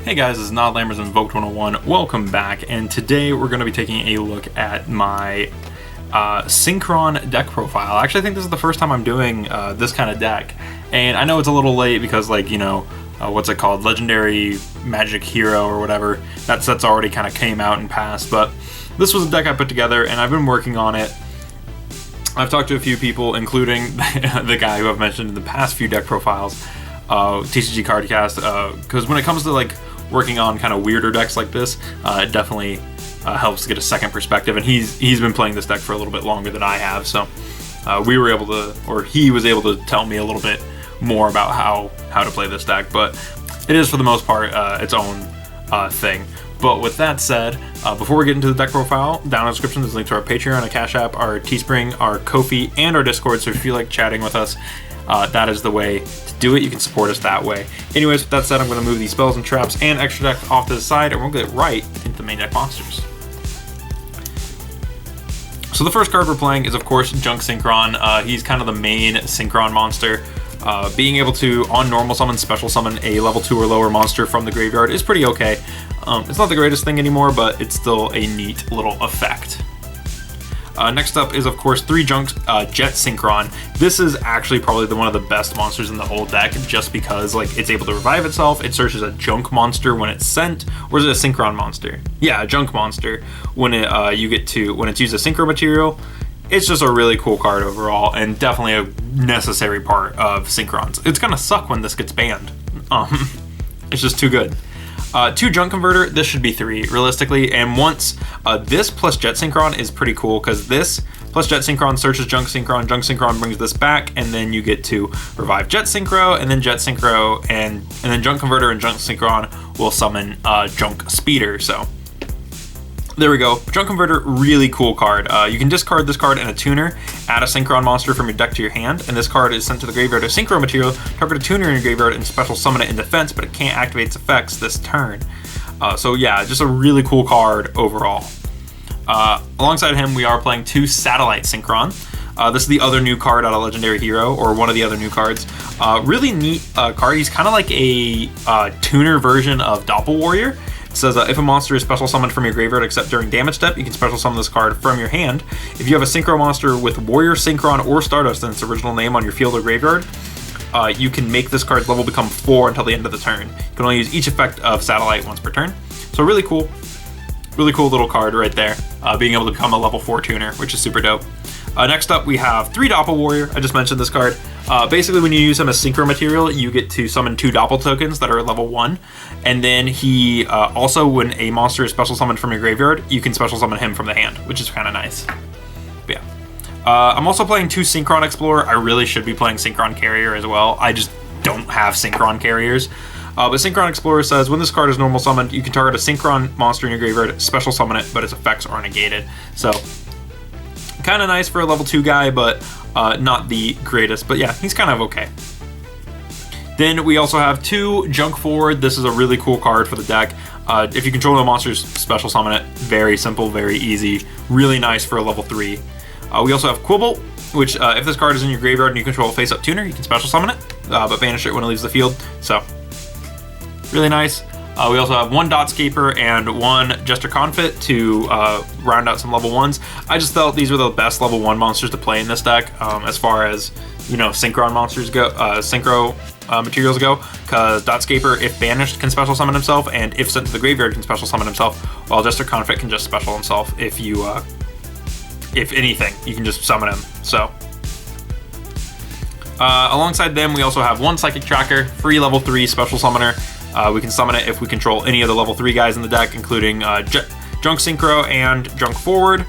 Hey guys, this is Nod Lammers and Invoked 101. Welcome back, and today we're going to be taking a look at my Synchron deck profile. Actually, I think this is the first time I'm doing this kind of deck, and I know it's a little late because, like, you know, what's it called? Legendary Magic Hero or whatever. That set's already kind of came out and passed, but this was a deck I put together, and I've been working on it. I've talked to a few people, including the guy who I've mentioned in the past few deck profiles, TCG Cardcast, because when it comes to, like, working on kind of weirder decks like this, it definitely helps to get a second perspective, and he's been playing this deck for a little bit longer than I have, so we were able to, or he was able to tell me a little bit more about how to play this deck, but it is for the most part its own thing. But with that said, before we get into the deck profile, down in the description there's a link to our Patreon, our Cashapp, our Teespring, our Ko-fi, and our Discord, so if you feel like chatting with us, that is the way to do it. You can support us that way. Anyways, with that said, I'm going to move these spells and traps and extra deck off to the side, and we'll get right into the main deck monsters. So the first card we're playing is, of course, Junk Synchron. He's kind of the main Synchron monster. Being able to, on normal summon, special summon a level 2 or lower monster from the graveyard is pretty okay. It's not the greatest thing anymore, but it's still a neat little effect. Next up is, of course, 3 Junk Jet Synchron. This is actually probably one of the best monsters in the whole deck, just because, like, it's able to revive itself. It searches a junk monster when it's sent, or is it a Synchron monster? Yeah, a junk monster. When it when it's used as synchro material. It's just a really cool card overall, and definitely a necessary part of Synchrons. It's gonna suck when this gets banned. It's just too good. 2 Junk Converter, this should be 3, realistically, and once this plus Jet Synchron is pretty cool, because this plus Jet Synchron searches Junk Synchron brings this back, and then you get to revive Jet Synchro, and then Jet Synchro, and then Junk Converter and Junk Synchron will summon Junk Speeder, so there we go. Junk Converter, really cool card. You can discard this card in a tuner, add a Synchron monster from your deck to your hand, and this card is sent to the graveyard as Synchro material, target a tuner in your graveyard and special summon it in defense, but it can't activate its effects this turn. So yeah, just a really cool card overall. Alongside him, we are playing 2 Satellite Synchron. This is the other new card out of Legendary Hero, or one of the other new cards. Really neat card. He's kind of like a tuner version of Doppel Warrior. It says, if a monster is special summoned from your graveyard except during damage step, you can special summon this card from your hand. If you have a Synchro monster with Warrior, Synchron, or Stardust in its original name on your field or graveyard, you can make this card's level become 4 until the end of the turn. You can only use each effect of Satellite once per turn. So really cool little card right there, being able to become a level 4 tuner, which is super dope. Next up, we have 3 Doppel Warrior. I just mentioned this card. Basically, when you use him as synchro material, you get to summon 2 Doppel tokens that are at level 1. And then he also, when a monster is special summoned from your graveyard, you can special summon him from the hand, which is kind of nice. But yeah. I'm also playing 2 Synchron Explorer. I really should be playing Synchron Carrier as well. I just don't have Synchron Carriers. But Synchron Explorer says, when this card is normal summoned, you can target a Synchron monster in your graveyard, special summon it, but its effects are negated. So kind of nice for a level 2 guy, but not the greatest. But yeah, he's kind of okay. Then we also have 2 Junk Forward. This is a really cool card for the deck. If you control the monsters, special summon it. Very simple, very easy. Really nice for a level 3. We also have Quibble, which if this card is in your graveyard and you control a face-up tuner, you can special summon it, but banish it when it leaves the field. So really nice. We also have 1 Dotscaper and 1 Jester Confit to round out some level 1s. I just felt these were the best level 1 monsters to play in this deck, as far as, you know, Synchron monsters go, synchro materials go, because Dotscaper, if banished, can special summon himself, and if sent to the graveyard, can special summon himself, while Jester Confit can just special himself. If you, if anything, you can just summon him. So alongside them, we also have 1 Psychic Tracker, free level 3 special summoner. We can summon it if we control any of the level 3 guys in the deck, including Junk Synchro and Junk Forward.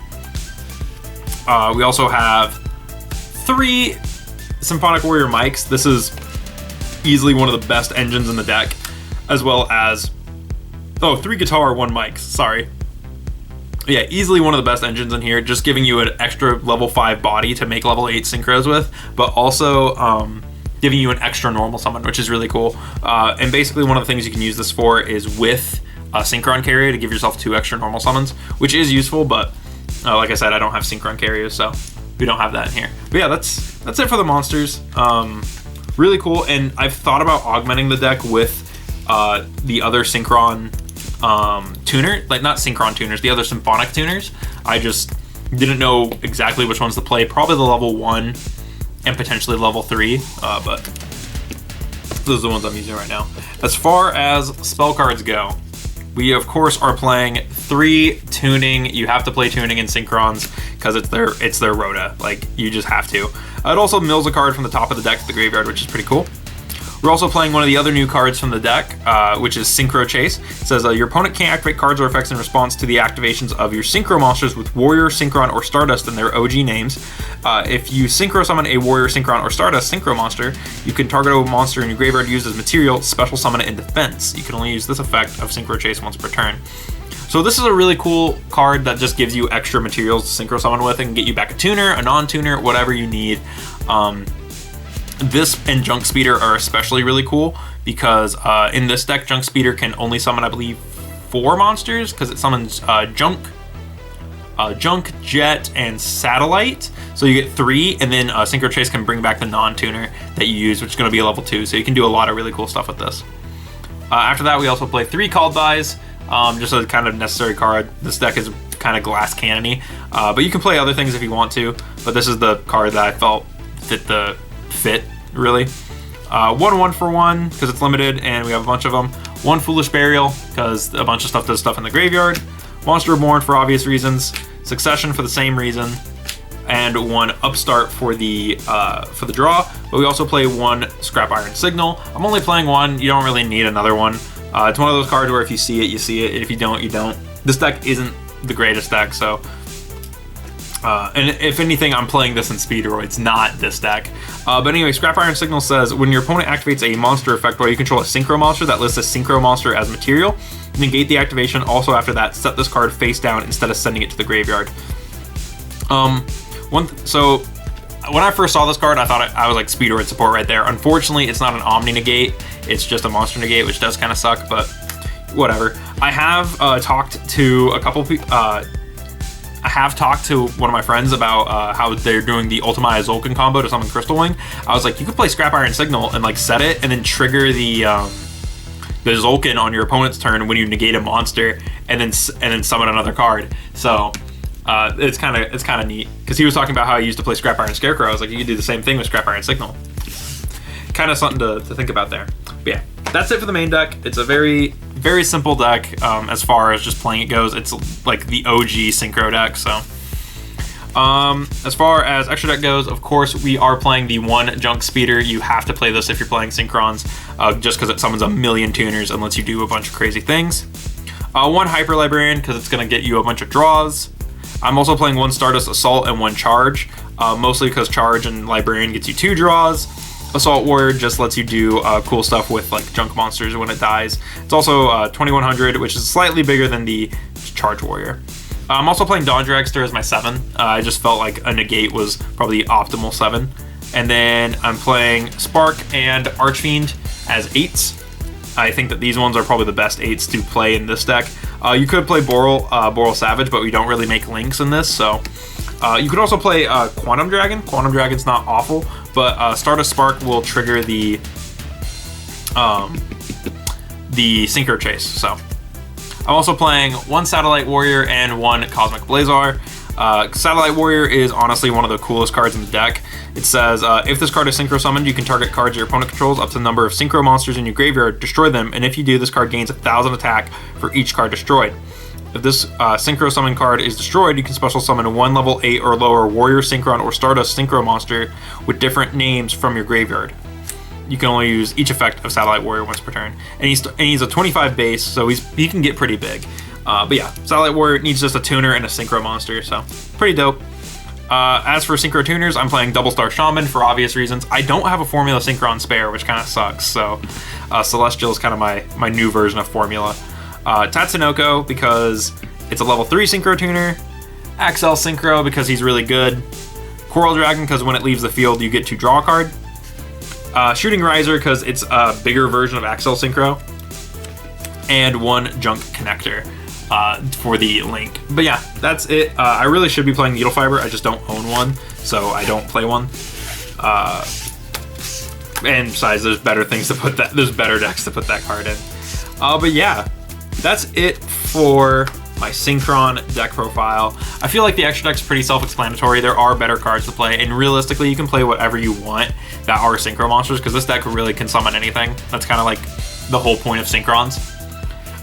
We also have 3 Symphonic Warrior Mics. This is easily one of the best engines in the deck, as well as 3 Guitar, 1 Mics, sorry. Yeah, easily one of the best engines in here, just giving you an extra level 5 body to make level 8 synchros with, but also giving you an extra normal summon, which is really cool. And basically one of the things you can use this for is with a Synchron carrier to give yourself 2 extra normal summons, which is useful, but like I said, I don't have Synchron carriers, so we don't have that in here. But yeah, that's it for the monsters. Really cool, and I've thought about augmenting the deck with the other Synchron tuner, like not Synchron tuners, the other Symphonic tuners. I just didn't know exactly which ones to play. Probably the level 1 and potentially level 3, but those are the ones I'm using right now. As far as spell cards go, we of course are playing 3 tuning. You have to play tuning in Synchrons because it's their Rhoda. Like, you just have to. It also mills a card from the top of the deck to the graveyard, which is pretty cool. We're also playing one of the other new cards from the deck, which is Synchro Chase. It says your opponent can't activate cards or effects in response to the activations of your Synchro monsters with Warrior, Synchron, or Stardust in their OG names. If you Synchro summon a Warrior, Synchron, or Stardust Synchro monster, you can target a monster in your graveyard used as material, special summon it in defense. You can only use this effect of Synchro Chase once per turn. So this is a really cool card that just gives you extra materials to Synchro summon with and get you back a tuner, a non-tuner, whatever you need. This and Junk Speeder are especially really cool because in this deck, Junk Speeder can only summon, I believe, 4 monsters because it summons Junk, Jet, and Satellite. So you get 3, and then Synchro Chase can bring back the non-tuner that you use, which is going to be a level 2. So you can do a lot of really cool stuff with this. After that, we also play 3 Called Bys, just a kind of necessary card. This deck is kind of glass cannon-y, but you can play other things if you want to. But this is the card that I felt fit really. 1 for 1 because it's limited and we have a bunch of them. 1 Foolish Burial because a bunch of stuff does stuff in the graveyard. Monster Reborn for obvious reasons. Succession for the same reason, and 1 Upstart for the draw. But we also play 1 Scrap Iron Signal. I'm only playing 1. You don't really need another one. It's one of those cards where if you see it, you see it. If you don't, you don't. This deck isn't the greatest deck, so. And if anything, I'm playing this in Speederoids, not this deck. But anyway, Scrap Iron Signal says, when your opponent activates a monster effect while you control a Synchro monster that lists a Synchro monster as material, negate the activation. Also after that, set this card face down instead of sending it to the graveyard. So when I first saw this card, I thought I was like Speederoid support right there. Unfortunately, it's not an Omni Negate. It's just a Monster Negate, which does kind of suck, but whatever. I have talked to a couple people. I have talked to one of my friends about how they're doing the Ultimate Zolkin combo to summon Crystal Wing. I was like, you could play Scrap Iron Signal and like set it and then trigger the Zolkin on your opponent's turn when you negate a monster and then summon another card. So it's kind of neat because he was talking about how he used to play Scrap Iron Scarecrow. I was like, you could do the same thing with Scrap Iron Signal. Kind of something to think about there. But yeah, that's it for the main deck. It's a very simple deck as far as just playing it goes. It's like the OG Synchro deck. So as far as extra deck goes, of course we are playing the 1 Junk Speeder. You have to play this if you're playing Synchrons, just because it summons a million tuners and lets you do a bunch of crazy things. 1 Hyper Librarian because it's going to get you a bunch of draws. I'm also playing 1 Stardust Assault and 1 Charge, mostly because Charge and Librarian gets you 2 draws. Assault Warrior just lets you do cool stuff with like junk monsters when it dies. It's also 2100, which is slightly bigger than the Charge Warrior. I'm also playing Dawn Dragster as my 7. I just felt like a negate was probably the optimal 7. And then I'm playing Spark and Archfiend as 8s. I think that these ones are probably the best 8s to play in this deck. You could play Boral Savage, but we don't really make links in this, so. You could also play Quantum Dragon. Quantum Dragon's not awful, but Stardust Spark will trigger the Synchro Chase. So I'm also playing 1 Satellite Warrior and 1 Cosmic Blazar. Satellite Warrior is honestly one of the coolest cards in the deck. It says, if this card is Synchro summoned, you can target cards your opponent controls up to the number of Synchro monsters in your graveyard, destroy them, and if you do, this card gains 1,000 attack for each card destroyed. If this Synchro Summon card is destroyed, you can special summon a 1 level 8 or lower Warrior, Synchron, or Stardust Synchro monster with different names from your graveyard. You can only use each effect of Satellite Warrior once per turn. And he's a 25 base, so he can get pretty big. But yeah, Satellite Warrior needs just a tuner and a Synchro monster, so pretty dope. As for Synchro tuners, I'm playing Double Star Shaman for obvious reasons. I don't have a Formula Synchron spare, which kind of sucks, so Celestial is kind of my new version of Formula. Tatsunoko because it's a level 3 Synchro tuner. Axel Synchro because he's really good. Coral Dragon because when it leaves the field you get to draw a card. Shooting Riser because it's a bigger version of Axel Synchro, and 1 Junk Connector for the Link. But yeah, that's it. I really should be playing Needle Fiber. I just don't own one, so I don't play one. And besides, there's better things to put that. There's better decks to put that card in. But yeah, that's it for my Synchron deck profile. I feel like the extra deck's pretty self-explanatory. There are better cards to play, and realistically, you can play whatever you want that are Synchro monsters, because this deck really can summon anything. That's kind of like the whole point of Synchrons.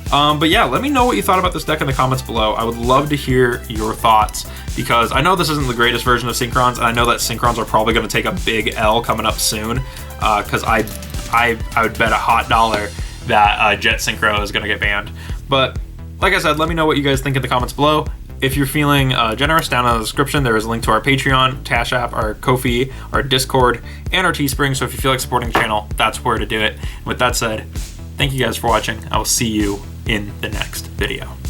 But yeah, let me know what you thought about this deck in the comments below. I would love to hear your thoughts, because I know this isn't the greatest version of Synchrons, and I know that Synchrons are probably going to take a big L coming up soon, because I would bet a hot dollar that Jet Synchro is going to get banned. But like I said, let me know what you guys think in the comments below. If you're feeling generous, down in the description there is a link to our Patreon, Cashapp, our Ko-fi, our Discord, and our Teespring. So if you feel like supporting the channel, that's where to do it. And with that said, thank you guys for watching. I will see you in the next video.